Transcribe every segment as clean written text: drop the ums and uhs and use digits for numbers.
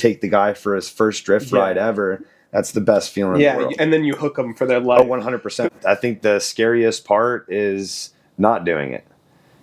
take the guy for his first drift ride ever, that's the best feeling in the world. And then you hook them for their life. Oh, 100%. I think the scariest part is not doing it,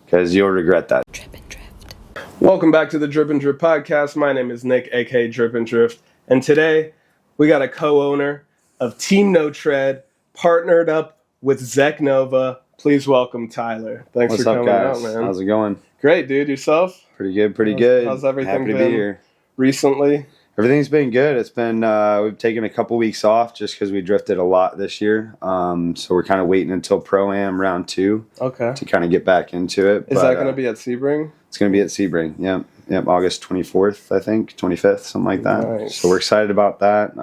because you'll regret that. Drip and Drift. Welcome back to the Drip and Drift podcast. My name is Nick, aka Drip and Drift, and today we got a co-owner of Team No Tread, partnered up with Zeknova. Please welcome Tyler. Thanks What's for up, coming guys? out, man. How's it going? Great, dude. Yourself? Pretty good. How's everything Happy to been be here. Recently? Everything's been good. It's been we've taken a couple weeks off just because we drifted a lot this year. So we're kind of waiting until Pro-Am round 2 to kind of get back into it. Is that going to be at Sebring? It's going to be at Sebring. Yep. August 24th, I think, 25th, something like that. Nice. So we're excited about that.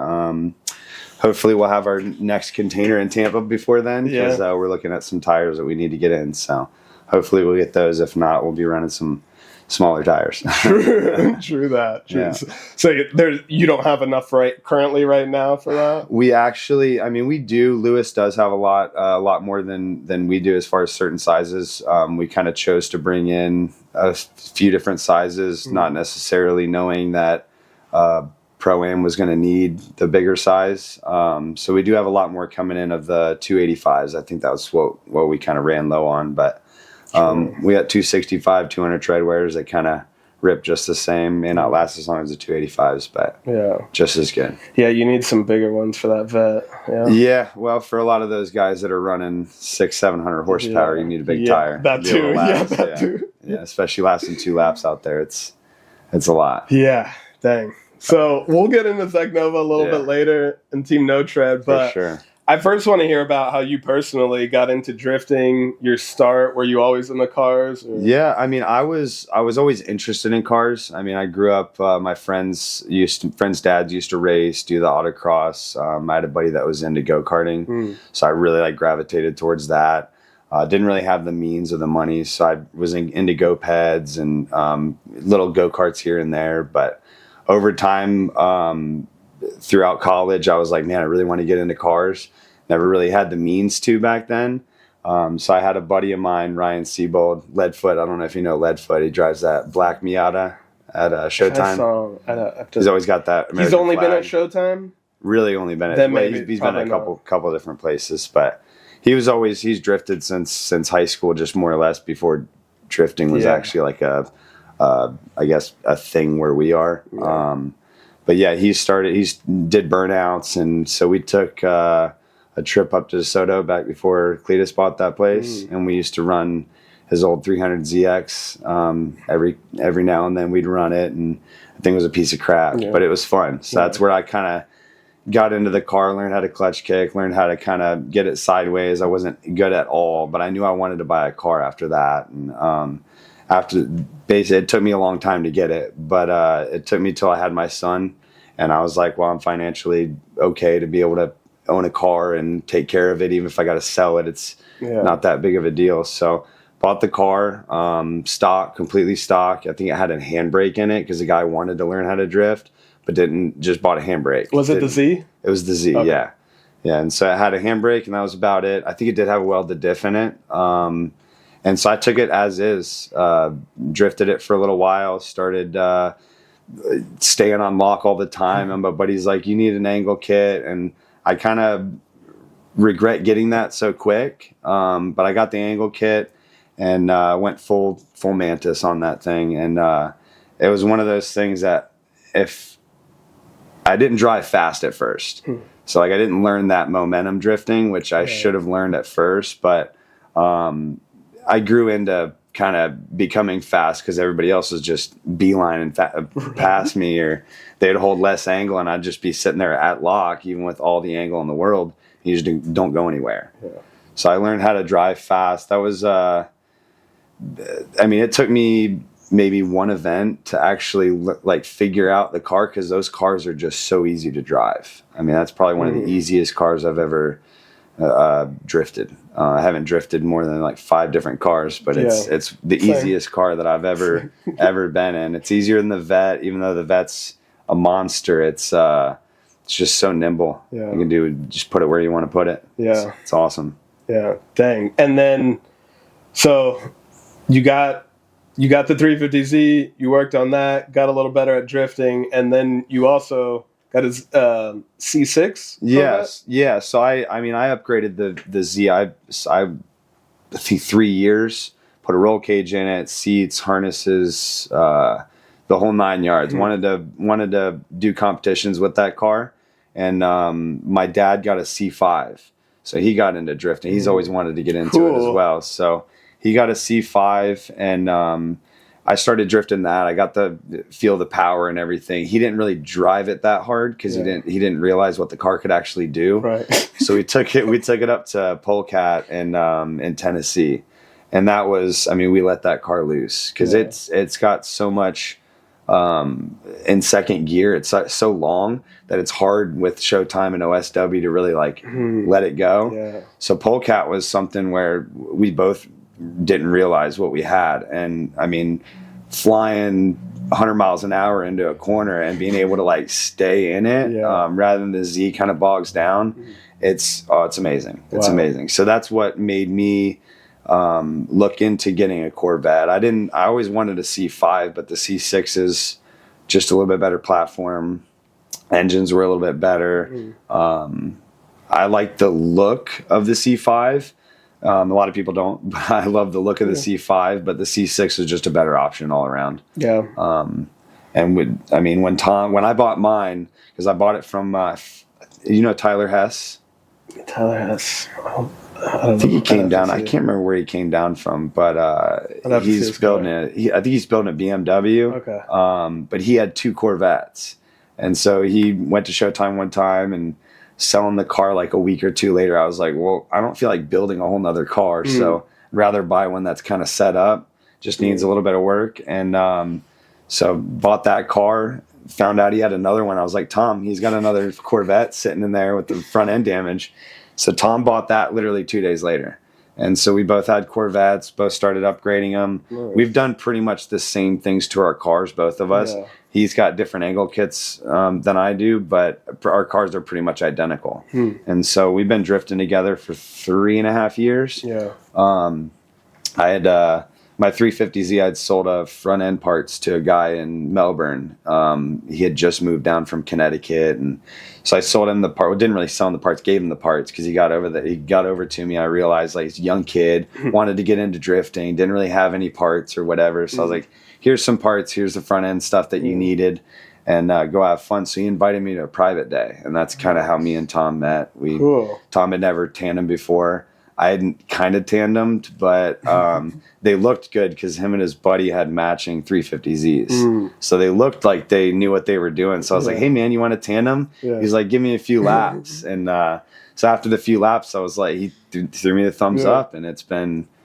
Hopefully we'll have our next container in Tampa before then, because we're looking at some tires that we need to get in. So hopefully we'll get those. If not, we'll be running some smaller tires. True that. Yeah. So you don't have enough currently right now for that? We actually, we do. Lewis does have a lot more than we do as far as certain sizes. We kind of chose to bring in a few different sizes, not necessarily knowing that Pro-Am was going to need the bigger size. So we do have a lot more coming in of the 285s. I think that was what we kind of ran low on, but we got 265, 200 tread wears that kind of rip just the same. May not last as long as the 285s, but just as good. Yeah, you need some bigger ones for that Vette. Yeah, well, for a lot of those guys that are running 600-700 horsepower, you need a big tire. That too. That too. Yeah, especially lasting 2 laps out there. It's a lot. Yeah, dang. So we'll get into Zeknova a little bit later and Team No Tread, but for sure. I first want to hear about how you personally got into drifting. Your start, were you always in the cars? Or? Yeah, I was always interested in cars. I grew up. My friends' dads used to race, do the autocross. I had a buddy that was into go karting, so I really gravitated towards that. Didn't really have the means or the money, so I was into go peds and little go karts here and there. But over time, throughout college, I was like, man, I really want to get into cars. Never really had the means to back then. So I had a buddy of mine, Ryan Seabold, Leadfoot. I don't know if you know Leadfoot. He drives that black Miata at Showtime. He's always got that American He's only flag. been at Showtime? Really only been at, he's been at a couple different places, but he's drifted since high school, just more or less before drifting was actually like I guess a thing where we are. But yeah, he did burnouts, and so we took a trip up to DeSoto back before Cletus bought that place, and we used to run his old 300ZX. Every now and then we'd run it, and I think it was a piece of crap, but it was fun. So that's where I kind of got into the car, learned how to clutch kick, learned how to kind of get it sideways. I wasn't good at all, but I knew I wanted to buy a car after that, and basically it took me a long time to get it, but it took me till I had my son, and I was like, well, I'm financially okay to be able to own a car and take care of it. Even if I got to sell it, it's not that big of a deal. So bought the car, completely stock. I think it had a handbrake in it because the guy wanted to learn how to drift, but just bought a handbrake. Was it the Z? It was the Z, okay. Yeah. And so it had a handbrake, and that was about it. I think it did have a welded diff in it. And so I took it as is, drifted it for a little while, started staying on lock all the time. And my buddy's like, you need an angle kit. And I kind of regret getting that so quick. But I got the angle kit and went full Mantis on that thing. And it was one of those things that if I didn't drive fast at first. So I didn't learn that momentum drifting, which I should have learned at first. But I grew into kind of becoming fast because everybody else was just beelining past me, or they'd hold less angle, and I'd just be sitting there at lock, even with all the angle in the world. You just don't go anywhere. Yeah. So I learned how to drive fast. That was, it took me maybe one event to actually figure out the car, because those cars are just so easy to drive. That's probably one of the easiest cars I've ever drifted. I haven't drifted more than 5 different cars, but it's the easiest car that I've ever been in. It's easier than the Vette, even though the Vette's a monster. It's just so nimble. Yeah. You can just put it where you want to put it. Yeah. It's awesome. Yeah. Dang. And then, so you got you got the 350Z, you worked on that, got a little better at drifting, and then you also got a C6? Yes. Yeah. So I upgraded the Z. I think 3 years, put a roll cage in it, seats, harnesses, the whole 9 yards. Wanted to do competitions with that car. And my dad got a C5. So he got into drifting. He's always wanted to get into it as well. So he got a C5, and I started drifting that. I got to feel the power and everything. He didn't really drive it that hard because he didn't realize what the car could actually do. Right. So we took it up to Polecat in Tennessee, and that was, we let that car loose because it's got so much in second gear. It's so long that it's hard with Showtime and OSW to really let it go. Yeah. So Polecat was something where we both didn't realize what we had, and flying 100 miles an hour into a corner and being able to stay in it rather than the Z kind of bogs down. It's amazing. It's amazing. So that's what made me look into getting a Corvette. I always wanted a C5, but the C6 is just a little bit better platform. Engines were a little bit better. I like the look of the C5. A lot of people don't, but I love the look of the C5, but the C6 is just a better option all around. Yeah. And when I bought mine, because I bought it from, Tyler Hess? Tyler Hess. I think he came down. I can't remember where he came down from, but he's building it. I think he's building a BMW. Okay. But he had 2 Corvettes, and so he went to Showtime one time and selling the car a week or 2 later. I was like, well, I don't feel like building a whole nother car, so I'd rather buy one that's kind of set up, just needs a little bit of work, and so bought that car. Found out he had another one. I was like, Tom, he's got another Corvette sitting in there with the front end damage. So Tom bought that literally 2 days later. And so we both had Corvettes, both started upgrading them. Nice. We've done pretty much the same things to our cars, both of us. Yeah. He's got different angle kits than I do, but our cars are pretty much identical. And so we've been drifting together for 3.5 years. Yeah. I had my 350Z, I'd sold front end parts to a guy in Melbourne. He had just moved down from Connecticut, and so I sold him the part. Well, didn't really sell him the parts, gave him the parts because he got over to me. I realized he's a young kid, wanted to get into drifting, didn't really have any parts or whatever. So I was like, here's some parts, here's the front end stuff that you needed, and go have fun. So he invited me to a private day, and that's kind of how me and Tom met. Tom had never tandem before. I hadn't kind of tandemed, but they looked good because him and his buddy had matching 350Zs. So they looked like they knew what they were doing. So I was like, hey, man, you want to tandem? Yeah. He's like, give me a few laps. And so after the few laps, I was like, he threw me the thumbs up, and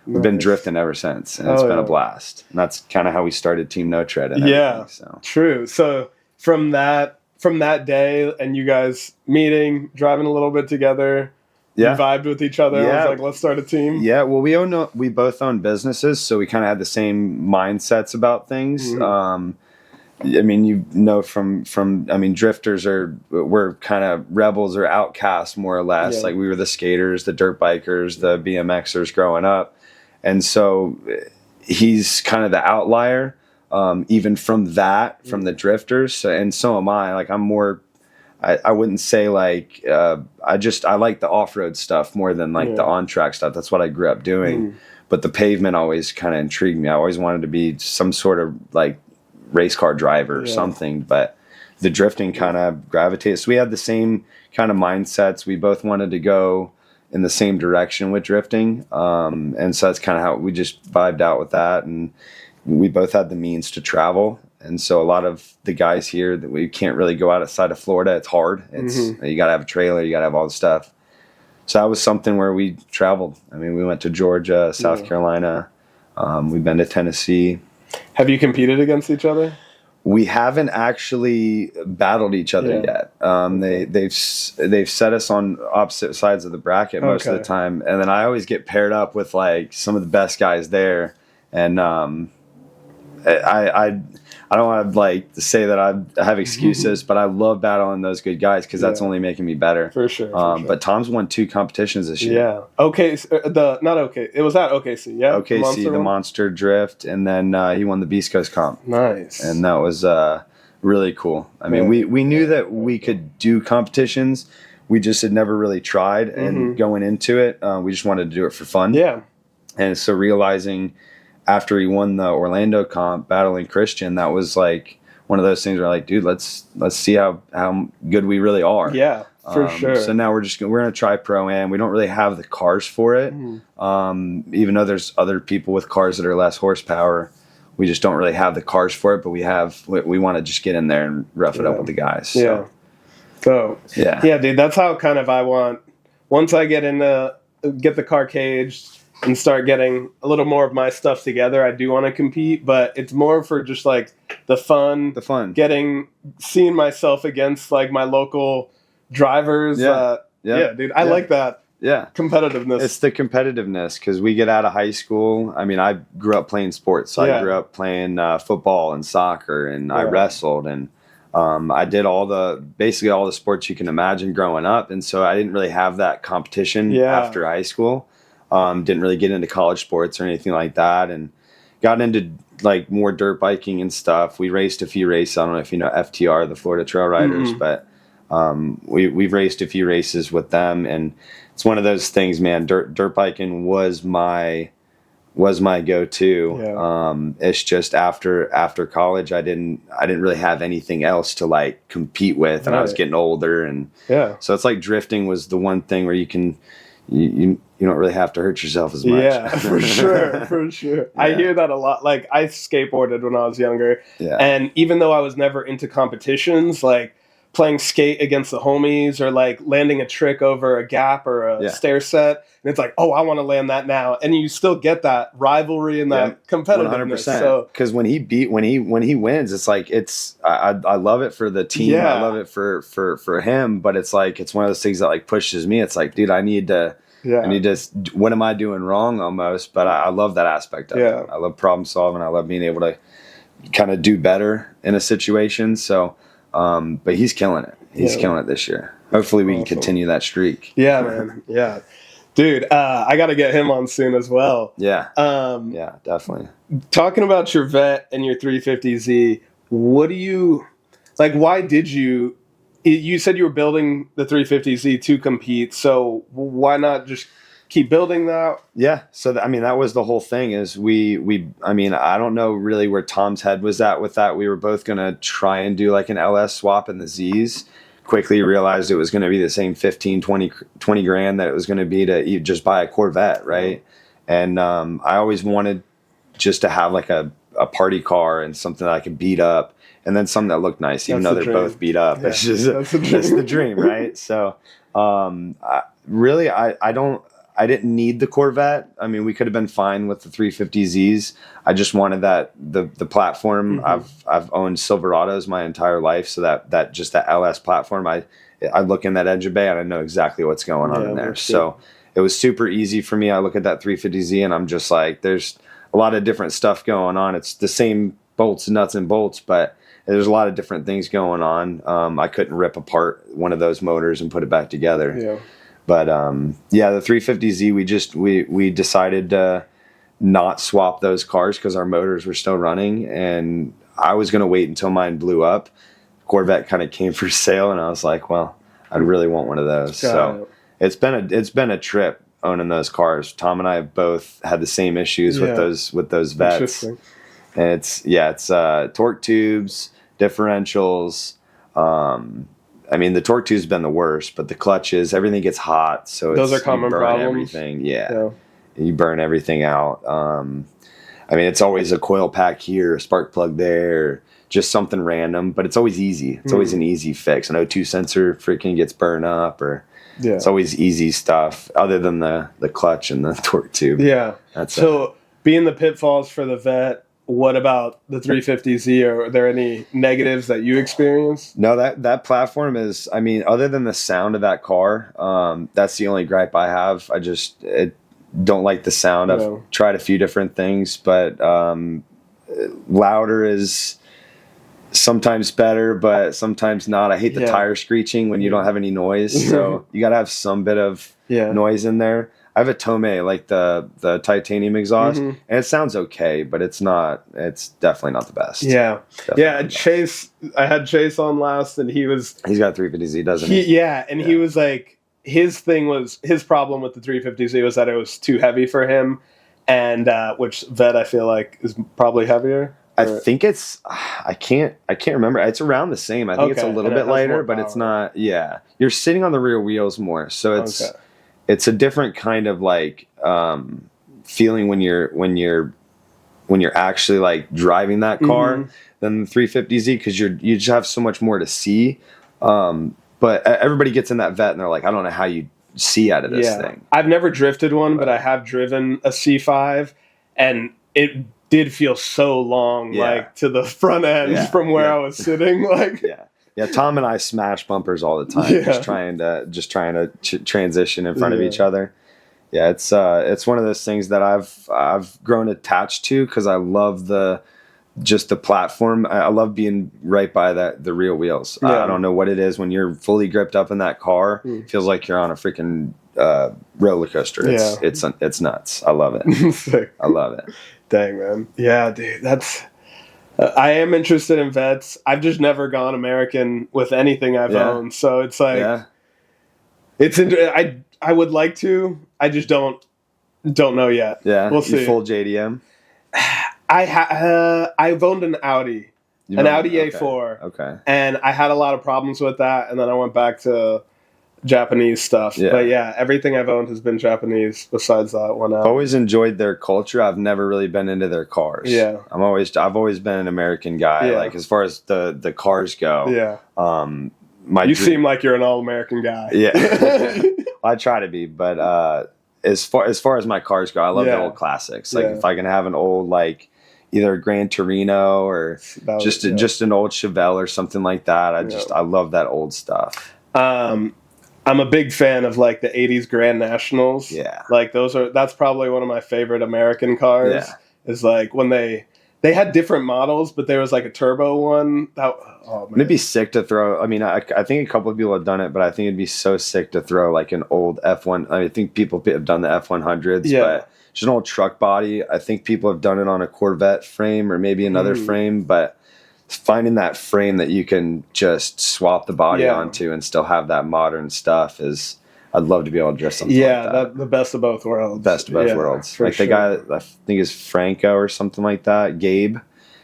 we've been drifting ever since. And it's been a blast. And that's kind of how we started Team No Tread. And everything, so. True. So from that day and you guys meeting, driving a little bit together, you vibed with each other. Yeah. I was like, let's start a team. Yeah, well, we both own businesses, so we kind of had the same mindsets about things. From drifters we're kind of rebels or outcasts more or less. Yeah. Like we were the skaters, the dirt bikers, the BMXers growing up, and so he's kind of the outlier. Even from the drifters, and so am I. Like I'm more. I wouldn't say I like the off-road stuff more than the on-track stuff. That's what I grew up doing. But the pavement always kind of intrigued me. I always wanted to be some sort of race car driver or something. But the drifting kind of gravitated. So we had the same kind of mindsets. We both wanted to go in the same direction with drifting. And so that's kind of how we just vibed out with that. And we both had the means to travel. And so a lot of the guys here that we can't really go outside of Florida. It's hard. You got to have a trailer. You got to have all the stuff. So that was something where we traveled. We went to Georgia, South Carolina. We've been to Tennessee. Have you competed against each other? We haven't actually battled each other yet. They've set us on opposite sides of the bracket most of the time. And then I always get paired up with some of the best guys there. And I don't want to like to say that I have excuses, but I love battling those good guys because that's only making me better. For sure. But Tom's won 2 competitions this year. Yeah. Okay. It was at OKC. Yeah. OKC, the Monster Drift, and then he won the Beast Coast Comp. Nice. And that was really cool. I mean, we knew that we could do competitions. We just had never really tried, and going into it, we just wanted to do it for fun. Yeah. And so realizing after he won the Orlando comp, battling Christian, that was like one of those things where like, dude, let's see how good we really are. Yeah, for sure. So now we're gonna try Pro-Am. We don't really have the cars for it, even though there's other people with cars that are less horsepower. We just don't really have the cars for it, but we want to just get in there and rough it up with the guys. So. Yeah, dude, that's how kind of I want. Once I get the car caged and start getting a little more of my stuff together, I do want to compete, but it's more for just like the fun, seeing myself against like my local drivers. Dude, I like that. Yeah. Competitiveness. It's the competitiveness because we get out of high school. I mean, I grew up playing sports. So I grew up playing football and soccer, and I wrestled, and I did basically all the sports you can imagine growing up. And so I didn't really have that competition after high school. Didn't really get into college sports or anything like that, and got into like more dirt biking and stuff. We raced a few races. I don't know if you know FTR, the Florida Trail Riders, but we've raced a few races with them, and it's one of those things, man. Dirt biking was my go-to. Yeah. It's just after college, I didn't really have anything else to like compete with, and I was getting older, and so it's like drifting was the one thing where you can. You don't really have to hurt yourself as much. Yeah, for sure. Yeah. I hear that a lot. Like, I skateboarded when I was younger. Yeah. And even though I was never into competitions, like playing skate against the homies or like landing a trick over a gap or a stair set, and it's like, oh, I want to land that now. And you still get that rivalry and that competitiveness. 100%. So, because when he wins, it's like I love it for the team. Yeah. I love it for him. But it's like it's one of those things that like pushes me. It's like, dude, I need to. What am I doing wrong almost? But I love that aspect of it. I love problem solving. I love being able to kind of do better in a situation. So, but he's killing it. He's killing it this year. Hopefully we can continue that streak. Yeah, man. Yeah. Dude, I got to get him on soon as well. Yeah. Yeah, definitely. Talking about your Vette and your 350Z, what do you, like, why did you said you were building the 350Z to compete, so why not just keep building that? Yeah, so that was the whole thing is I don't know really where Tom's head was at with that. We were both going to try and do like an LS swap in the Zs. Quickly realized it was going to be the same 15, 20 grand that it was going to be to just buy a Corvette, right? And I always wanted just to have like a party car and something that I could beat up. And then something that looked nice, even though they're both beat up. Yeah, it's just that's the dream, right? So, I didn't need the Corvette. I mean, we could have been fine with the 350Zs. I just wanted the platform. I've owned Silverados my entire life, so that LS platform. I look in that engine bay and I know exactly what's going on in there. So it was super easy for me. I look at that 350Z and I'm just like, there's a lot of different stuff going on. It's the same bolts, nuts and bolts, but there's a lot of different things going on. I couldn't rip apart one of those motors and put it back together. Yeah. But the 350Z, we decided to not swap those cars because our motors were still running, and I was going to wait until mine blew up. Corvette kind of came for sale, and I was like, well, I really want one of those. So it's been a trip owning those cars. Tom and I have both had the same issues with those Vettes. And it's torque tubes, differentials. I mean, the torque tube's been the worst, but the clutches, everything gets hot, so those are common problems. Everything, you burn everything out. I mean, it's always a coil pack here, a spark plug there, just something random, but it's always easy. It's always an easy fix. An O2 sensor freaking gets burned up, or it's always easy stuff. Other than the clutch and the torque tube. Yeah. Being the pitfalls for the Vette. What about the 350Z? Are there any negatives that you experienced? No, that platform is, I mean, other than the sound of that car, that's the only gripe I have. I don't like the sound. I've tried a few different things, but louder is sometimes better, but sometimes not. I hate the tire screeching when you don't have any noise. So you got to have some bit of noise in there. I have a Tomei, like the titanium exhaust, and it sounds okay, but it's definitely not the best. Yeah. Chase, I had Chase on last, and he's got 350Z, doesn't he? Yeah, and he was like, his problem with the 350Z was that it was too heavy for him, and which Vette I feel like is probably heavier. I think it's I can't remember. It's around the same. I think it's a little bit lighter, but it's not. Yeah, you're sitting on the rear wheels more, so it's a different kind of like feeling when you're actually like driving that car than the 350Z, because you just have so much more to see. But everybody gets in that Vette and they're like, I don't know how you see out of this thing. I've never drifted one, but I have driven a C5, and it did feel so long, like to the front end from where I was sitting. Like, Tom and I smash bumpers all the time, just trying to transition in front of each other. Yeah, it's one of those things that I've grown attached to, because I love the platform. I love being right by the rear wheels. I don't know what it is when you're fully gripped up in that car. It feels like you're on a freaking roller coaster. It's nuts. I love it. Sick. I love it. Dang, man. Yeah, dude, that's... I am interested in Vettes. I've just never gone American with anything I've owned, so it's like... It's I would like to. I just don't know yet. Yeah, we'll see. Full JDM? I've owned an Audi. Audi A4. Okay. And I had a lot of problems with that, and then I went back to Japanese stuff. Yeah. But yeah, everything I've owned has been Japanese besides that one. I've always enjoyed their culture. I've never really been into their cars. Yeah. I've always been an American guy. Like, as far as the cars go. Yeah. You seem like you're an all-American guy. Yeah. Well, I try to be, but as far as my cars go, I love the old classics. Like, if I can have an old, like, either a Gran Torino or just an old Chevelle or something like that. I love that old stuff. I'm a big fan of like the 80s Grand Nationals. Yeah. Like that's probably one of my favorite American cars. Yeah. Is like when they had different models, but there was like a turbo one. It'd be sick to throw. I mean, I think a couple of people have done it, but I think it'd be so sick to throw like an old F1. I think people have done the F100s, but just an old truck body. I think people have done it on a Corvette frame or maybe another frame, but finding that frame that you can just swap the body onto and still have that modern stuff is, I'd love to be able to drift something like that. The best of both worlds. Best of both worlds. Like the guy that I think is Franco or something like that, Gabe,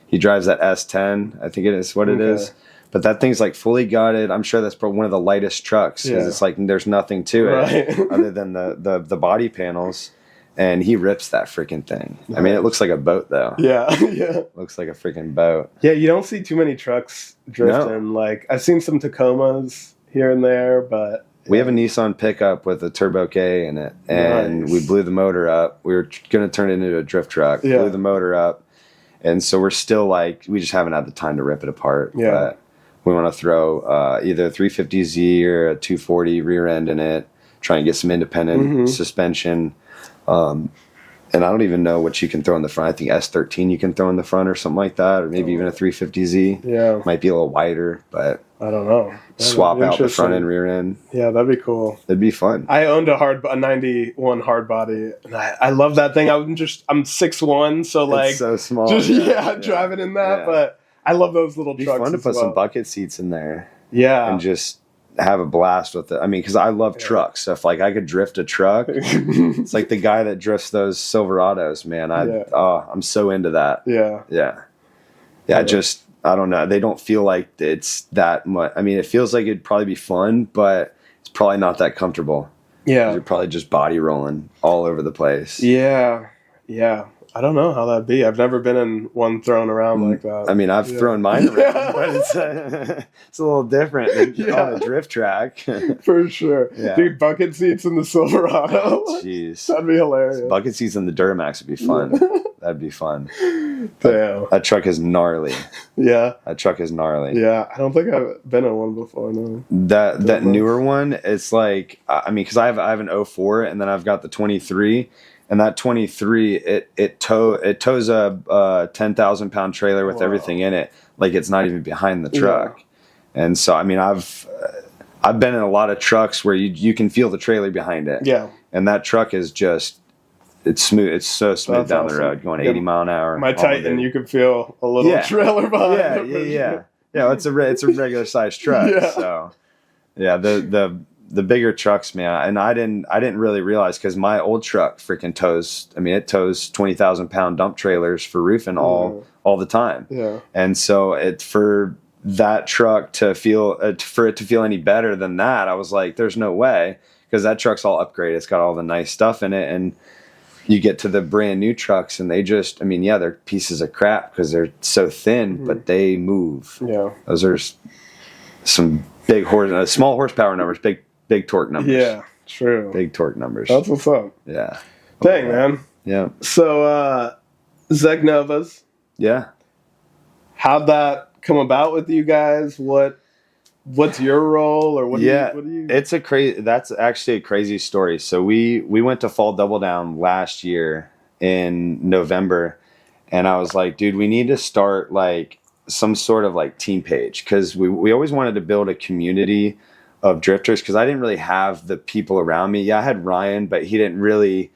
he drives that S10. I think it is what it is. But that thing's like fully gutted. I'm sure that's probably one of the lightest trucks, because it's like there's nothing to it other than the body panels. And he rips that freaking thing. I mean, it looks like a boat, though. Yeah. Looks like a freaking boat. Yeah, you don't see too many trucks drifting. No. Like, I've seen some Tacomas here and there, but... We have a Nissan pickup with a Turbo K in it, and we blew the motor up. We were going to turn it into a drift truck. Yeah. Blew the motor up, and so we're still like, we just haven't had the time to rip it apart. Yeah. But we want to throw either a 350Z or a 240 rear end in it, try and get some independent suspension. And I don't even know what you can throw in the front. I think S13 you can throw in the front or something like that, or maybe even a 350Z. Yeah. Might be a little wider, but I don't know. Swap out the front and rear end. Yeah, that'd be cool. It'd be fun. I owned a 91 hard body, and I love that thing. I'm 6'1", so like it's so small. Just driving in that, but I love those little trucks. It'd be fun to put some bucket seats in there. Yeah. And just have a blast with it. I mean, because I love trucks. So if like I could drift a truck, it's like the guy that drifts those Silverados, man. I'm so into that. Yeah. I don't know. They don't feel like it's that much. I mean, it feels like it'd probably be fun, but it's probably not that comfortable. Yeah. You're probably just body rolling all over the place. Yeah. I don't know how that'd be. I've never been in one thrown around like that. I mean, I've thrown mine around, but it's a little different than on a drift track. For sure. Yeah. Dude, bucket seats in the Silverado. Jeez. That'd be hilarious. Bucket seats in the Duramax would be fun. That'd be fun. Damn. That truck is gnarly. Yeah. That truck is gnarly. Yeah. I don't think I've been in one before, no. That newer one, it's like, I mean, because I have an 04 and then I've got the 23. And that 23, it tows a 10,000 pound trailer with everything in it, like it's not even behind the truck. Yeah. And so, I mean, I've been in a lot of trucks where you can feel the trailer behind it. Yeah. And that truck is just, it's smooth. It's so smooth down the road, going 80 mile an hour. My Titan, you can feel a little trailer behind it. Yeah. It's a regular sized truck. Yeah. So, yeah, the bigger trucks, man, and I didn't really realize, because my old truck freaking tows. I mean, it tows 20,000 pound dump trailers for roofing all the time. Yeah. And so for that truck to feel any better than that, I was like, there's no way, because that truck's all upgraded. It's got all the nice stuff in it, and you get to the brand new trucks, and they just, I mean, yeah, they're pieces of crap because they're so thin, but they move. Yeah. Those are some big small horsepower numbers, big torque numbers. Yeah, true. Big torque numbers. That's what's up. Yeah. Dang, man. Yeah. So, Zeknovas. Yeah. How'd that come about with you guys? What's your role, or what do you? That's actually a crazy story. So we went to Fall Double Down last year in November, and I was like, dude, we need to start like some sort of like team page, because we always wanted to build a community of drifters, because I didn't really have the people around me. Yeah, I had Ryan, but he didn't really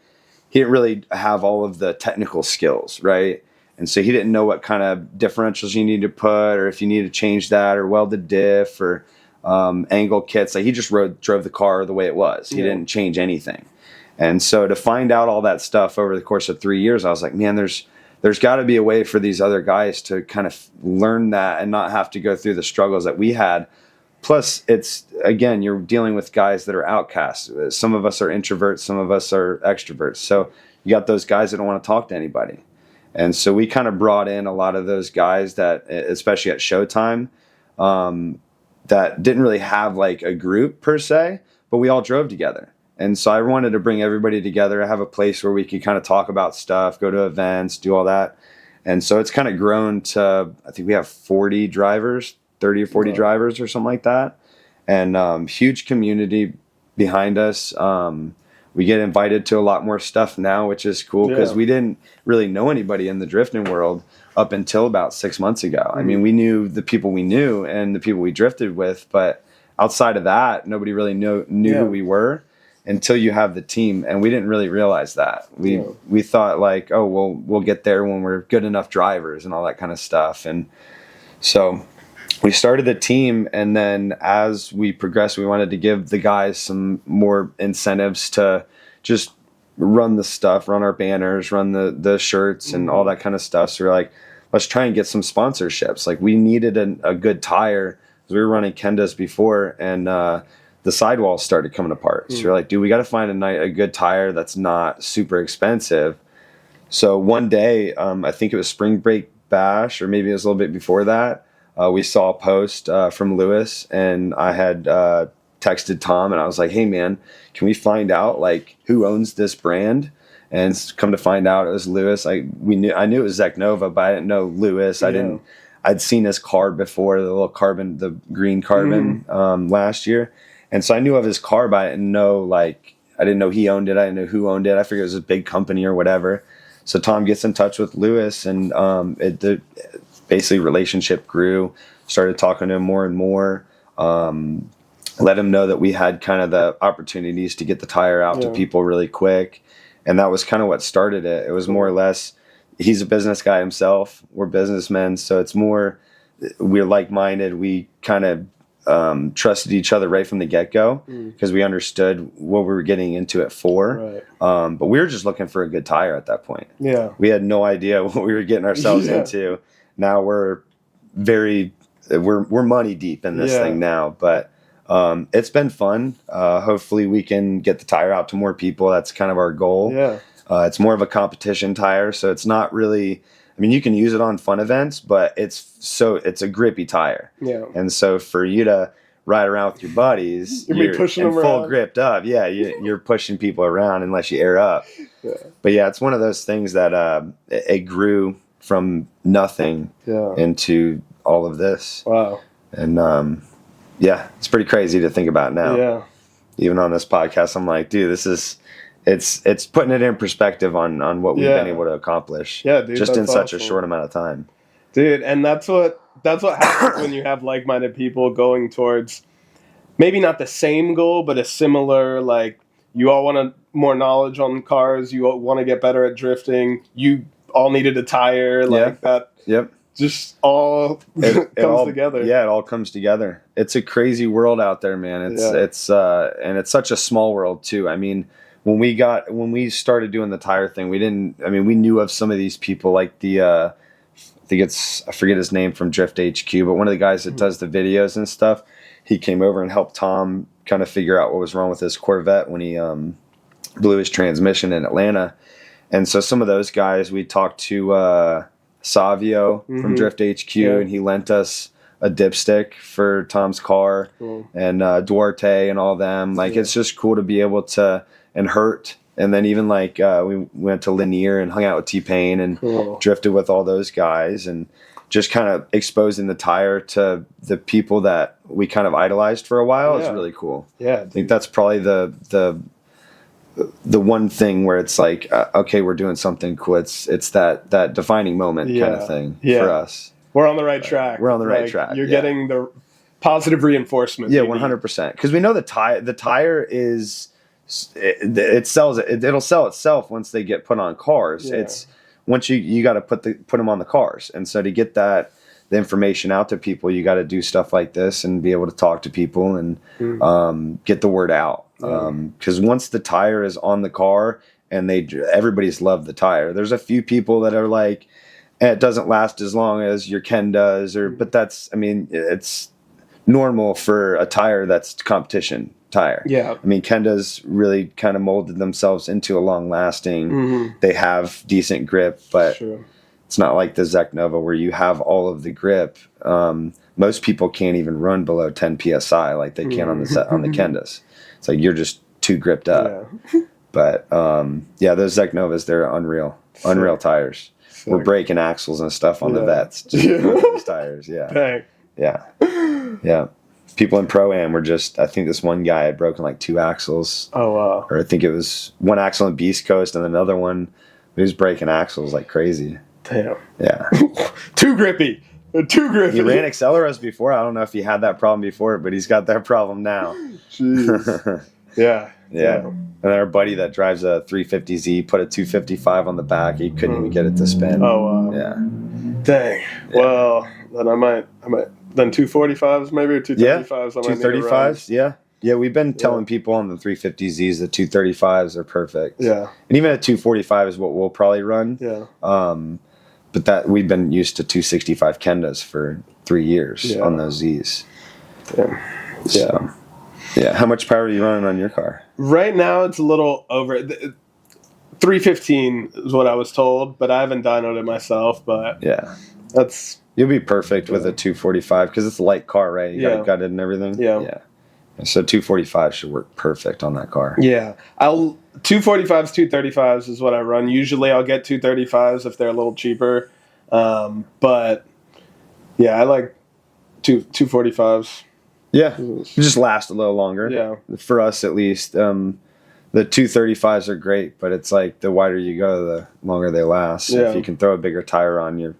have all of the technical skills, right? And so he didn't know what kind of differentials you need to put, or if you need to change that, or weld the diff, or angle kits. Like, he just drove the car the way it was. He didn't change anything. And so to find out all that stuff over the course of 3 years, I was like, man, there's got to be a way for these other guys to kind of learn that and not have to go through the struggles that we had. Plus, it's, again, you're dealing with guys that are outcasts. Some of us are introverts, some of us are extroverts. So you got those guys that don't want to talk to anybody. And so we kind of brought in a lot of those guys that, especially at Showtime, that didn't really have like a group per se, but we all drove together. And so I wanted to bring everybody together, have a place where we could kind of talk about stuff, go to events, do all that. And so it's kind of grown to, I think we have 40 drivers, 30 or 40 drivers or something like that. And huge community behind us. We get invited to a lot more stuff now, which is cool, because we didn't really know anybody in the drifting world up until about 6 months ago. I mean, we knew the people we knew and the people we drifted with, but outside of that, nobody really knew who we were until you have the team. And we didn't really realize that. We thought like, oh, well, we'll get there when we're good enough drivers and all that kind of stuff. And so we started the team, and then as we progressed, we wanted to give the guys some more incentives to just run the stuff, run our banners, run the shirts and all that kind of stuff. So we're like, let's try and get some sponsorships. Like, we needed a good tire, because we were running Kendas before, and the sidewalls started coming apart. So we're like, dude, we got to find a good tire that's not super expensive. So one day, I think it was Spring Break Bash, or maybe it was a little bit before that, we saw a post from Lewis, and I had texted Tom, and I was like, hey man, can we find out like who owns this brand? And come to find out, it was Lewis. I knew it was Zeknova, but I didn't know Lewis. I'd seen his car before, the green carbon last year. And so I knew of his car, but I didn't know he owned it. I didn't know who owned it. I figured it was a big company or whatever. So Tom gets in touch with Lewis, and basically relationship grew, started talking to him more and more, let him know that we had kind of the opportunities to get the tire out to people really quick. And that was kind of what started it. It was more or less, he's a business guy himself. We're businessmen. So it's more, we're like-minded. We kind of trusted each other right from the get-go, because we understood what we were getting into it for. Right. But we were just looking for a good tire at that point. Yeah. We had no idea what we were getting ourselves into. Now we're money deep in this thing now, but it's been fun. Hopefully we can get the tire out to more people. That's kind of our goal. Yeah. It's more of a competition tire, so it's not really, I mean, you can use it on fun events, but it's a grippy tire. Yeah. And so for you to ride around with your buddies, you're pushing them full gripped up. Yeah, you're pushing people around unless you air up. Yeah. But yeah, it's one of those things that it grew from nothing into all of this. Wow. And it's pretty crazy to think about now. Yeah. Even on this podcast, I'm like, dude, this is it's putting it in perspective on what we've been able to accomplish. Yeah, dude, just in such a short amount of time. Dude, and that's what happens when you have like-minded people going towards maybe not the same goal, but a similar, like, you all want more knowledge on cars, you all want to get better at drifting, you all needed a tire, like that. Yep. Just all it comes all, together. Yeah, it all comes together. It's a crazy world out there, man. It's and it's such a small world too. I mean, when we started doing the tire thing, we knew of some of these people, like I forget his name from Drift HQ, but one of the guys that does the videos and stuff, he came over and helped Tom kind of figure out what was wrong with his Corvette when he blew his transmission in Atlanta. And so some of those guys, we talked to Savio from Drift HQ, and he lent us a dipstick for Tom's car, and Duarte and all them. Like, it's just cool to be able to, and Hurt. And then even like we went to Lanier and hung out with T-Pain and drifted with all those guys, and just kind of exposing the tire to the people that we kind of idolized for a while is really cool. Yeah, I think that's probably the one thing where it's like, okay, we're doing something cool. It's that defining moment kind of thing for us. We're on the right track. We're on the right track. You're getting the positive reinforcement. Yeah, 100%. Because we know the tire is, it'll sell itself once they get put on cars. Yeah. It's once you got to put them on the cars, and so to get the information out to people, you got to do stuff like this and be able to talk to people and get the word out. Because once the tire is on the car, and everybody's loved the tire. There's a few people that are like, it doesn't last as long as your Ken does, but it's normal for a tire that's competition tire. Yeah. I mean, Kenda's really kind of molded themselves into a long lasting. They have decent grip, but it's not like the Zeknova where you have all of the grip. Most people can't even run below 10 psi like they can on the Kendas. It's like you're just too gripped up. Yeah. But those Zeknovas, they're unreal tires. Sick. We're breaking axles and stuff on the Vettes just with those tires. Yeah. Dang. Yeah. People in Pro-Am were I think this one guy had broken like 2 axles. Oh, wow. Or I think it was one axle on Beast Coast and another one. He was breaking axles like crazy. Damn. Yeah. Too grippy. Too grippy. He ran Acceleros before. I don't know if he had that problem before, but he's got that problem now. Jeez. Yeah. And our buddy that drives a 350Z put a 255 on the back. He couldn't even get it to spin. Oh, wow. Yeah. Dang. Yeah. Well, then I might. Then 245s maybe, or 235s. Yeah, 235s, yeah. Yeah, we've been telling people on the 350Zs that 235s are perfect. Yeah. And even at 245 is what we'll probably run. Yeah. But that we've been used to 265 Kendas for 3 years on those Zs. Yeah. So, yeah. How much power are you running on your car? Right now it's a little over. 315 is what I was told, but I haven't dynoed it myself. But yeah, you'll be perfect with a 245 because it's a light car, right? You got it gutted and everything. Yeah. So 245 should work perfect on that car. Yeah, 245s, 235s is what I run. Usually I'll get 235s if they're a little cheaper, but yeah, I like 245s. Yeah, just last a little longer. Yeah, for us at least. The 235s are great, but it's like the wider you go, the longer they last. Yeah. If you can throw a bigger tire on,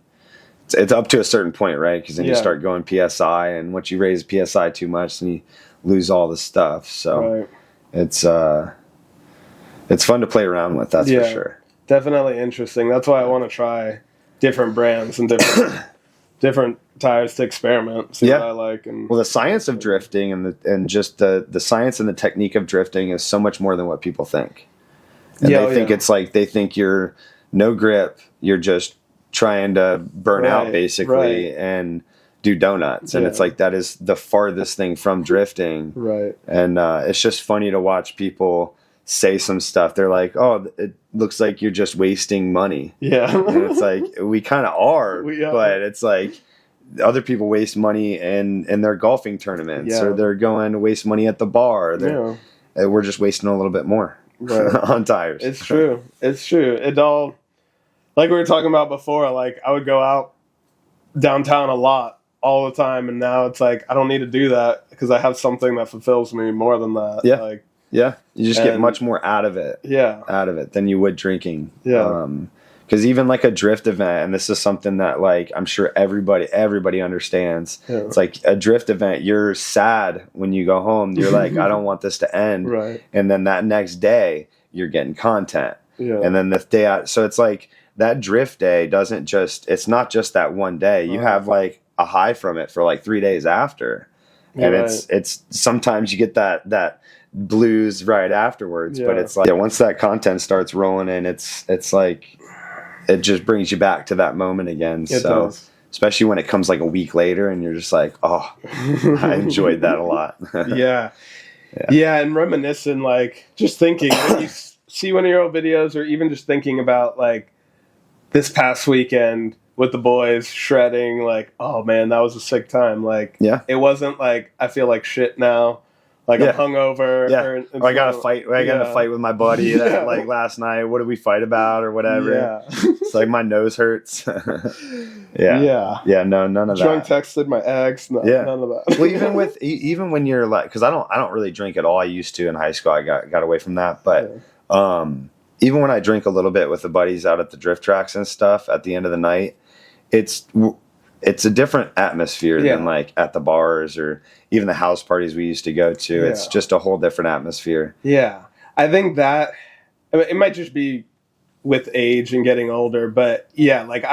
it's up to a certain point, right? Because then you start going PSI, and once you raise PSI too much, then you lose all the stuff. So it's fun to play around with, that's for sure. Definitely interesting. That's why I want to try different brands and different tires to experiment, see what I like. And well, the science of drifting and just the science and the technique of drifting is so much more than what people think. And they think it's like, they think you're no grip, you're just trying to burn out basically and do donuts. And it's like, that is the farthest thing from drifting. Right. And it's just funny to watch people say some stuff. They're like, oh, it looks like you're just wasting money. Yeah. And it's like, we kind of are, but it's like, other people waste money in their golfing tournaments, or they're going to waste money at the bar. We're just wasting a little bit more on tires. It's true. It's true. It all, like we were talking about before, like I would go out downtown a lot all the time, and now it's like I don't need to do that because I have something that fulfills me more than that. Yeah. Like Yeah. You just get much more out of it. Yeah. Out of it than you would drinking. Yeah. Because even like a drift event, and this is something that like I'm sure everybody understands. Yeah. It's like a drift event. You're sad when you go home. You're like, I don't want this to end. Right. And then that next day, you're getting content. Yeah. And then the day out, so it's like that drift day it's not just that one day. You have like a high from it for like 3 days after, and it's sometimes you get that blues right afterwards. Yeah. But it's like once that content starts rolling in, it's like. It just brings you back to that moment again. It does. Especially when it comes like a week later and you're just like, oh, I enjoyed that a lot. Yeah, and reminiscing, like just thinking when you see one of your old videos, or even just thinking about like this past weekend with the boys shredding, like, oh man, that was a sick time. Like, it wasn't like I feel like shit now. Like I'm hungover. Yeah. Or I got to fight. I got to fight with my buddy that, like last night. What did we fight about or whatever? Yeah. It's like my nose hurts. Yeah. No, none of that. Drunk texted my ex. None of that. Well, even when you're like, because I don't really drink at all. I used to in high school. I got away from that. But even when I drink a little bit with the buddies out at the drift tracks and stuff, at the end of the night, it's a different atmosphere than like at the bars or even the house parties we used to go to. Yeah. It's just a whole different atmosphere. Yeah. I think that it might just be with age and getting older, but like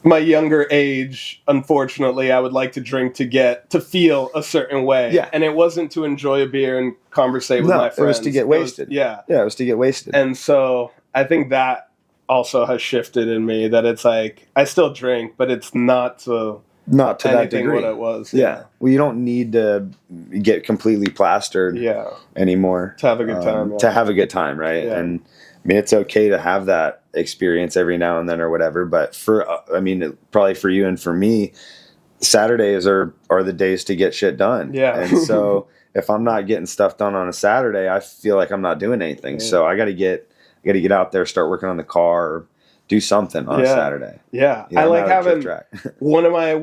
my younger age, unfortunately, I would like to drink to feel a certain way. Yeah. And it wasn't to enjoy a beer and conversate with my friends. It was to get wasted. Yeah, it was to get wasted. And so I think that also has shifted in me, that it's like I still drink, but it's not to that degree. What it was. Yeah. Well, you don't need to get completely plastered anymore to have a good time. To have a good time, right? Yeah. And I mean, it's okay to have that experience every now and then or whatever. But probably for you and for me, Saturdays are the days to get shit done. Yeah. And so if I'm not getting stuff done on a Saturday, I feel like I'm not doing anything. Yeah. So I got to get out there, start working on the car, or do something on a Saturday. Yeah. I like having one of my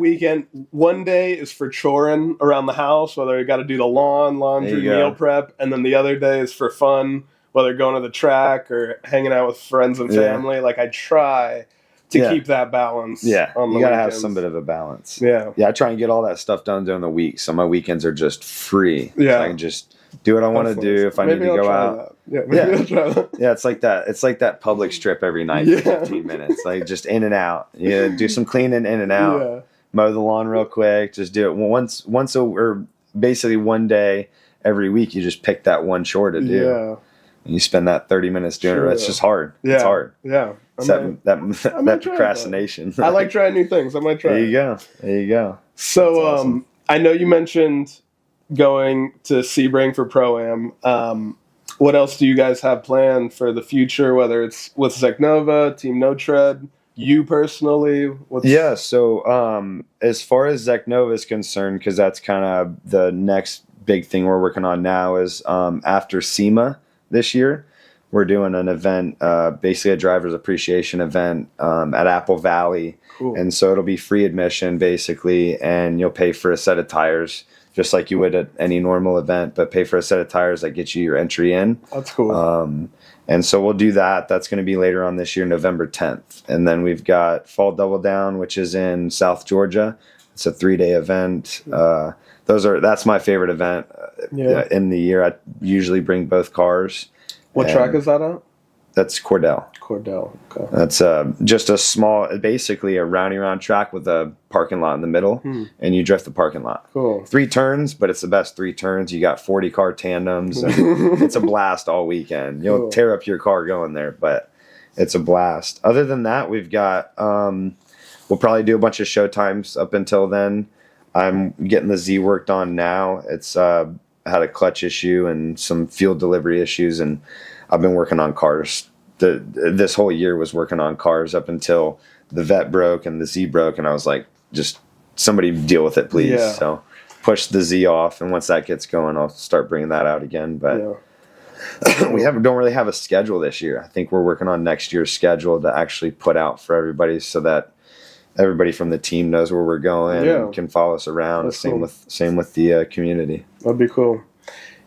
one day is for choring around the house, whether you got to do the lawn, laundry, meal prep. And then the other day is for fun, whether going to the track or hanging out with friends and family. Like I try to keep that balance. Yeah. On the you got to weekends. have some bit of a balance. Yeah. Yeah. I try and get all that stuff done during the week. So my weekends are just free. Yeah. So I can just do what I want to do if I need to go out. I'll try that. Yeah, it's like that. It's like that public strip every night for 15 minutes. Like just in and out. Yeah, do some cleaning in and out. Yeah. Mow the lawn real quick. Just do it once or basically one day every week. You just pick that one chore to do. Yeah. And you spend that 30 minutes doing it. It's just hard. Yeah. It's hard. Yeah. That procrastination. I like trying new things. I might try. There you go. So awesome. I know you mentioned going to Sebring for Pro-Am. What else do you guys have planned for the future, whether it's with Zeknova, Team No Tread, you personally? So as far as Zeknova is concerned, because that's kind of the next big thing we're working on now, is after SEMA this year, we're doing an event, basically a driver's appreciation event at Apple Valley. Cool. And so it'll be free admission, basically, and you'll pay for a set of tires, just like you would at any normal event, but pay for a set of tires that get you your entry in. That's cool. And so we'll do that. That's going to be later on this year, November 10th. And then we've got Fall Double Down, which is in South Georgia. It's a 3-day event. That's my favorite event in the year. I usually bring both cars. What track is that at? That's Cordell. Okay. That's just a small, basically a round track with a parking lot in the middle, and you drift the parking lot. Cool. 3 turns, but it's the best 3 turns. You got 40 car tandems, and it's a blast all weekend. You'll tear up your car going there, but it's a blast. Other than that, we've got, we'll probably do a bunch of show times up until then. I'm getting the Z worked on now. It's had a clutch issue and some fuel delivery issues, and I've been working on cars. This whole year was working on cars up until the Vette broke and the Z broke, and I was like, just somebody deal with it, please. Yeah. So push the Z off, and once that gets going, I'll start bringing that out again. But we don't really have a schedule this year. I think we're working on next year's schedule to actually put out for everybody, so that everybody from the team knows where we're going and can follow us around. Same with the community. That'd be cool.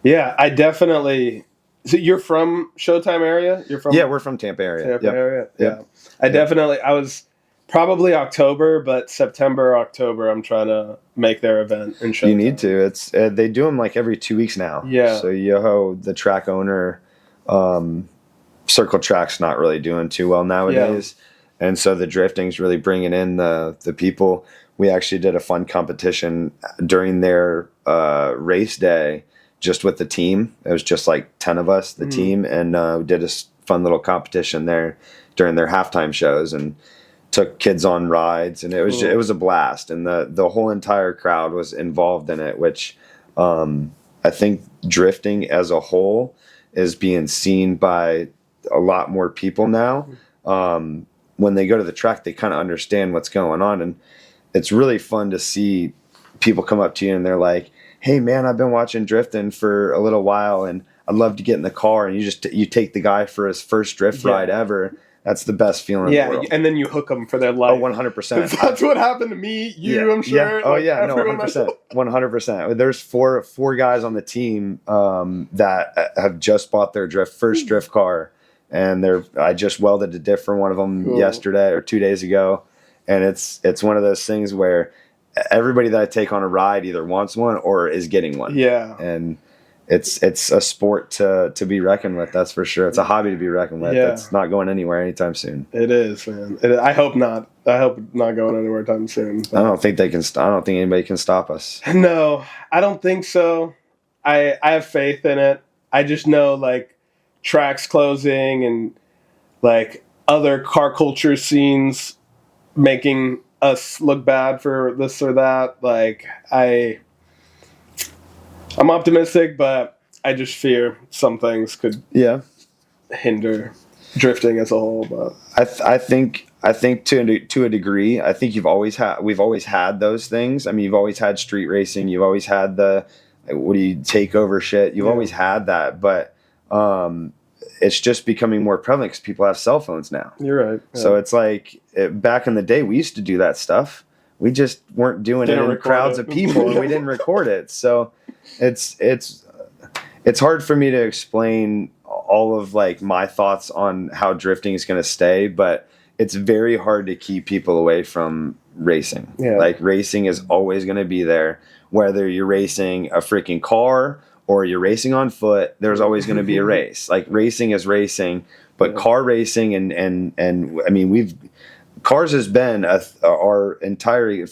Yeah, I definitely. So you're from Showtime area? You're from Yeah, we're from Tampa area. Tampa area. Yeah, I was probably October, but September, October. I'm trying to make their event in Showtime. You need to. It's they do them like every 2 weeks now. Yeah. So Yoho, the track owner, Circle Track's not really doing too well nowadays, and so the drifting's really bringing in the people. We actually did a fun competition during their race day, just with the team. It was just like 10 of us, the team, and we did a fun little competition there during their halftime shows and took kids on rides, and it was a blast. And the whole entire crowd was involved in it, which I think drifting as a whole is being seen by a lot more people now. When they go to the track, they kind of understand what's going on, and it's really fun to see people come up to you and they're like, "Hey man, I've been watching drifting for a little while and I'd love to get in the car," and you take the guy for his first drift ride ever. That's the best feeling in the world. And then you hook them for their life. Oh, 100%. That's what happened to me, I'm sure. Yeah. Oh, yeah, no, 100%. 100%. There's four guys on the team that have just bought their first drift car, and I just welded a diff for one of them yesterday or 2 days ago, and it's one of those things where everybody that I take on a ride either wants one or is getting one. Yeah. And it's a sport to be reckoned with, that's for sure. It's a hobby to be reckoned with. Yeah. It's not going anywhere anytime soon. It is, man. I hope not. I hope not going anywhere anytime soon. I don't think they can. I don't think anybody can stop us. No, I don't think so. I have faith in it. I just know like tracks closing and like other car culture scenes making us look bad for this or that. Like I'm optimistic, but I just fear some things could hinder drifting as a whole. But I think to a degree, I think we've always had those things. I mean, you've always had street racing. You've always had the takeover shit. You've always had that, but it's just becoming more prevalent because people have cell phones now. You're right. Yeah. So it's like back in the day, we used to do that stuff. We just weren't doing it in crowds of people, and we didn't record it. So it's hard for me to explain all of like my thoughts on how drifting is going to stay, but it's very hard to keep people away from racing. Yeah. Like racing is always going to be there, whether you're racing a freaking car or you're racing on foot. There's always going to be a race. Like racing is racing, but car racing and I mean cars has been our entire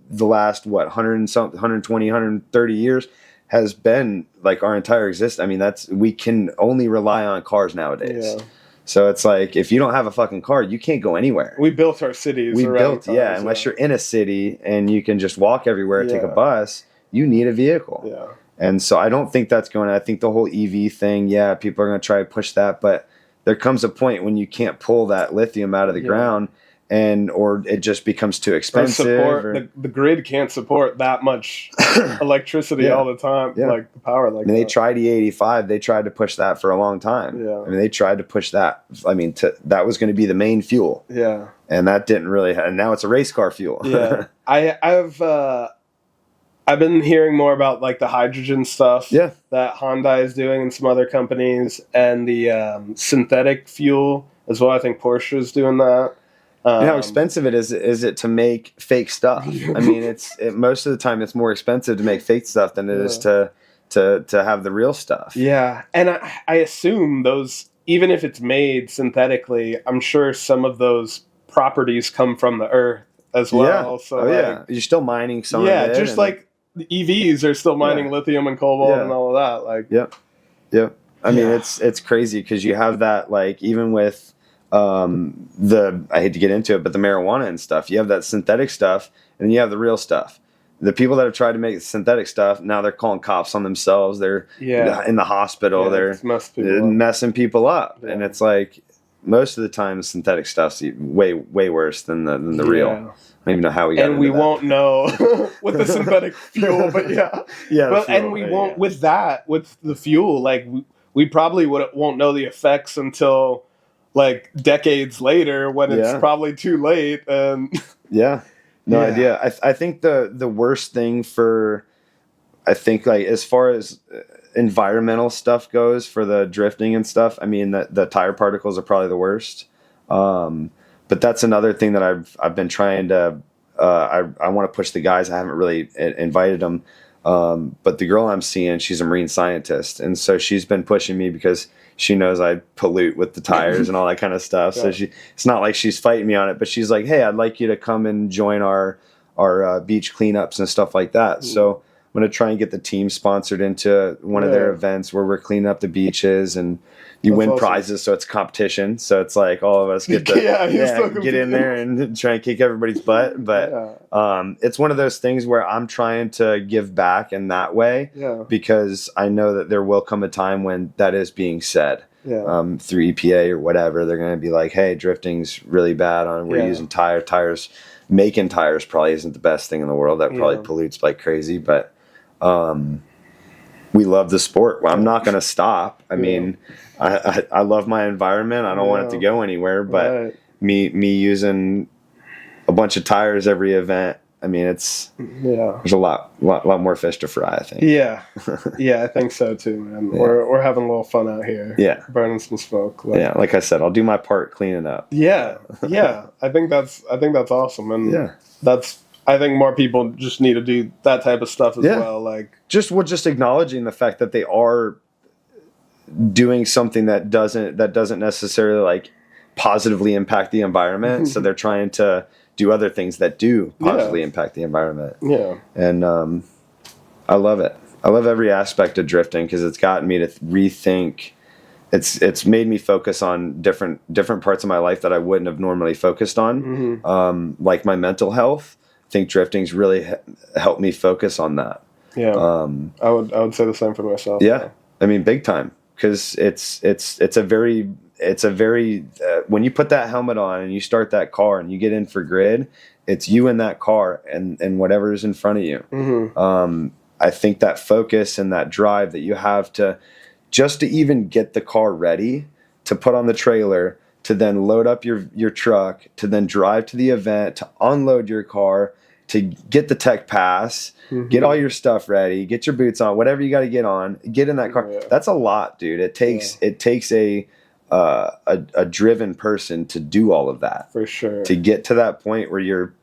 the last 120 130 years has been like our entire existence. I mean, we can only rely on cars nowadays. Yeah. So it's like if you don't have a fucking car, you can't go anywhere. We built our cities. Unless you're in a city and you can just walk everywhere, take a bus, you need a vehicle. Yeah. And so I don't think that's going to, I think the whole EV thing, people are going to try to push that, but there comes a point when you can't pull that lithium out of the ground or it just becomes too expensive. The grid can't support that much electricity all the time, like the power. Like they tried E85. They tried to push that for a long time. Yeah. I mean, they tried to push that. I mean, that was going to be the main fuel. Yeah. And that didn't really. And now it's a race car fuel. Yeah. I've been hearing more about like the hydrogen stuff that Hyundai is doing and some other companies, and the synthetic fuel as well. I think Porsche is doing that. You know how expensive it is it to make fake stuff? I mean, most of the time it's more expensive to make fake stuff than it is to have the real stuff. Yeah, and I assume those, even if it's made synthetically, I'm sure some of those properties come from the earth as well. Yeah. So you're still mining some of it. Yeah, just like the EVs are still mining lithium and cobalt and all of that. Like, Yep. I mean, it's crazy because you have that, like, even with I hate to get into it, but the marijuana and stuff, you have that synthetic stuff and then you have the real stuff. The people that have tried to make the synthetic stuff, now they're calling cops on themselves. They're in the hospital. They're messing people up. Yeah. And it's like, most of the time synthetic stuff's way worse than the real. I don't even know how we got into that. Won't know with the synthetic fuel, but won't with the fuel, like we probably won't know the effects until like decades later when it's probably too late. And idea. I think the worst thing I think like as far as environmental stuff goes for the drifting and stuff, I mean, the tire particles are probably the worst. But that's another thing that I've been trying to. I want to push the guys. I haven't really invited them. But the girl I'm seeing, she's a marine scientist, and so she's been pushing me because she knows I pollute with the tires and all that kind of stuff. Yeah. So it's not like she's fighting me on it, but she's like, "Hey, I'd like you to come and join our beach cleanups and stuff like that." So I'm going to try and get the team sponsored into one of their events where we're cleaning up the beaches, and you win prizes. So it's competition. So it's like all of us get to get in there and try and kick everybody's butt. But it's one of those things where I'm trying to give back in that way because I know that there will come a time when that is being said through EPA or whatever. They're going to be like, "Hey, drifting's really bad we're using tires. Making tires probably isn't the best thing in the world. That probably pollutes like crazy, but we love the sport. Well, I'm not going to stop. I mean, I love my environment. I don't want it to go anywhere, but me using a bunch of tires every event, I mean, there's a lot more fish to fry, I think. Yeah. Yeah, I think so too, man. We're having a little fun out here. Yeah. Burning some smoke. Like I said, I'll do my part cleaning up. Yeah. Yeah. I think that's awesome. And I think more people just need to do that type of stuff as well. Like just acknowledging the fact that they are doing something that doesn't necessarily like positively impact the environment. So they're trying to do other things that do positively impact the environment. Yeah. And I love it. I love every aspect of drifting because it's gotten me to rethink. It's made me focus on different parts of my life that I wouldn't have normally focused on, like my mental health. I think drifting's really helped me focus on that. Yeah, I would say the same for myself. Yeah, I mean, big time, because it's a very when you put that helmet on and you start that car and you get in for grid, it's you in that car and whatever's in front of you. I think that focus and that drive that you have to even get the car ready to put on the trailer, to then load up your truck, to then drive to the event, to unload your car, to get the tech pass, get all your stuff ready, get your boots on, whatever you got to get on, get in that car. That's a lot, dude. It takes a driven person to do all of that. For sure. To get to that point where you're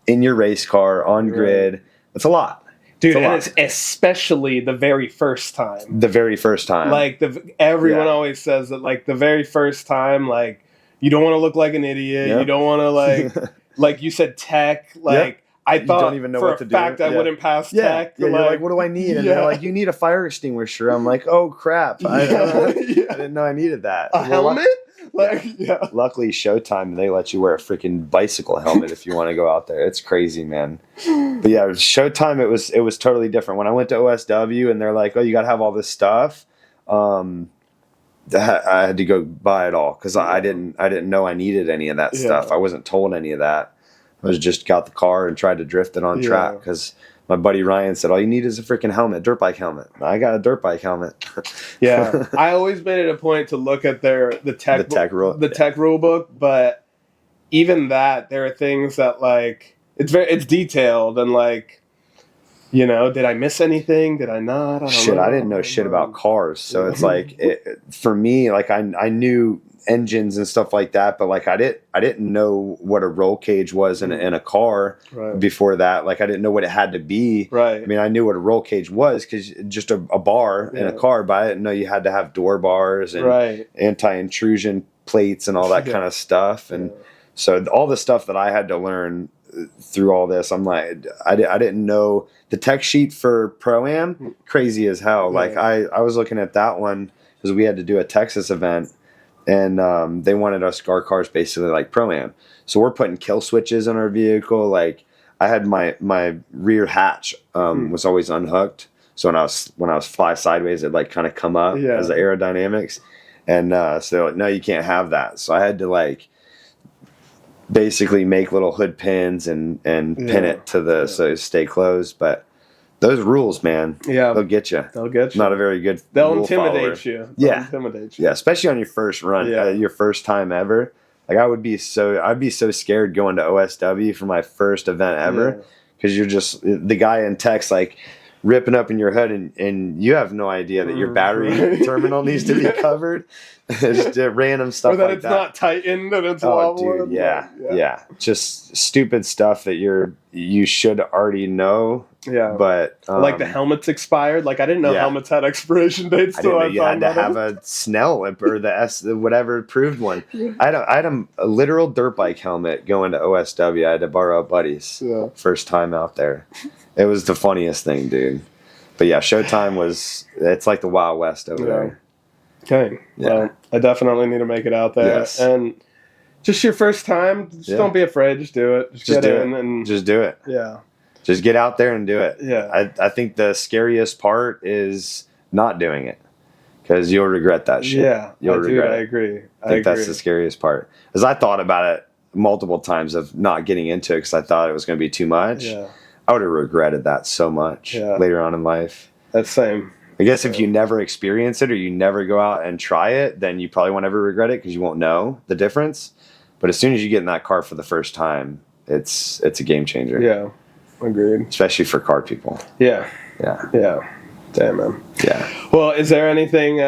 in your race car on grid. It's a lot. Dude, and it's especially the very first time. The very first time. Like, everyone always says that, like, the very first time, like, you don't want to look like an idiot. Yep. You don't want to, like you said, tech. Like, I thought don't even know for what to a fact do. I wouldn't pass tech. Yeah, you're like, what do I need? And they're like, you need a fire extinguisher. I'm like, oh, crap. I didn't know I needed that. A helmet? Luckily, Showtime, they let you wear a freaking bicycle helmet if you want to go out there. It's crazy, man. But yeah, Showtime, it was totally different. When I went to OSW and they're like, oh, you got to have all this stuff, I had to go buy it all because I didn't know I needed any of that stuff. I wasn't told any of that. I just got the car and tried to drift it on track because my buddy Ryan said, all you need is a freaking helmet, dirt bike helmet. I got a dirt bike helmet. Yeah. I always made it a point to look at the tech rule book, but even that, there are things that, like, it's detailed and, like, you know, did I miss anything? Did I not? I didn't know shit about cars. So it's like, for me, like, I knew engines and stuff like that, but like I didn't know what a roll cage was in a car before that. Like I didn't know what it had to be. Right. I mean, I knew what a roll cage was because just a bar in a car, but I didn't know you had to have door bars and anti-intrusion plates and all that kind of stuff. And so all the stuff that I had to learn through all this, I'm like, I didn't know the tech sheet for Pro-Am, crazy as hell. Like I was looking at that one because we had to do a Texas event. And they wanted our cars basically like Pro-Am. So we're putting kill switches on our vehicle. Like I had my rear hatch was always unhooked. So when I was fly sideways, it'd like kind of come up as the aerodynamics. And so like, no, you can't have that. So I had to like basically make little hood pins and pin it to so it stay closed. But those rules, man, they'll get you. They'll get you. Not a very good They'll rule intimidate follower. you. Yeah, especially on your first run, your first time ever. Like I'd be so scared going to OSW for my first event ever because you're just the guy in tech's like, ripping up in your hood, and you have no idea that your battery terminal needs to be covered. Just random stuff or that like it's not tightened and it's dude, yeah. Just stupid stuff that you should already know. Yeah, but like the helmet's expired. Like I didn't know helmets had expiration dates. I didn't know you had to have a Snell or the whatever approved one. I had a literal dirt bike helmet going to OSW. I had to borrow a buddy's first time out there. It was the funniest thing, dude. But yeah, Showtime it's like the Wild West over there. Okay. Yeah. Well, I definitely need to make it out there. Yes. And just your first time, just don't be afraid. Just do it. Just get in and just do it. Yeah. Just get out there and do it. Yeah. I think the scariest part is not doing it, because you'll regret that shit. Yeah. You'll regret it. I agree. I think that's the scariest part. Because I thought about it multiple times of not getting into it because I thought it was going to be too much. Yeah. I would have regretted that so much later on in life. That's same. I guess if you never experience it or you never go out and try it, then you probably won't ever regret it because you won't know the difference. But as soon as you get in that car for the first time, it's a game changer. Yeah, agreed. Especially for car people. Yeah. Yeah. Yeah. Damn, man. Yeah. Well, is there anything,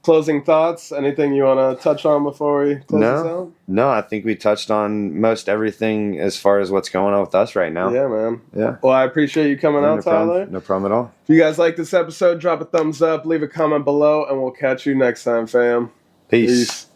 closing thoughts? Anything you want to touch on before we close this out? No, I think we touched on most everything as far as what's going on with us right now. Yeah, man. Yeah. Well, I appreciate you coming out, Tyler. No problem at all. If you guys like this episode, drop a thumbs up, leave a comment below, and we'll catch you next time, fam. Peace.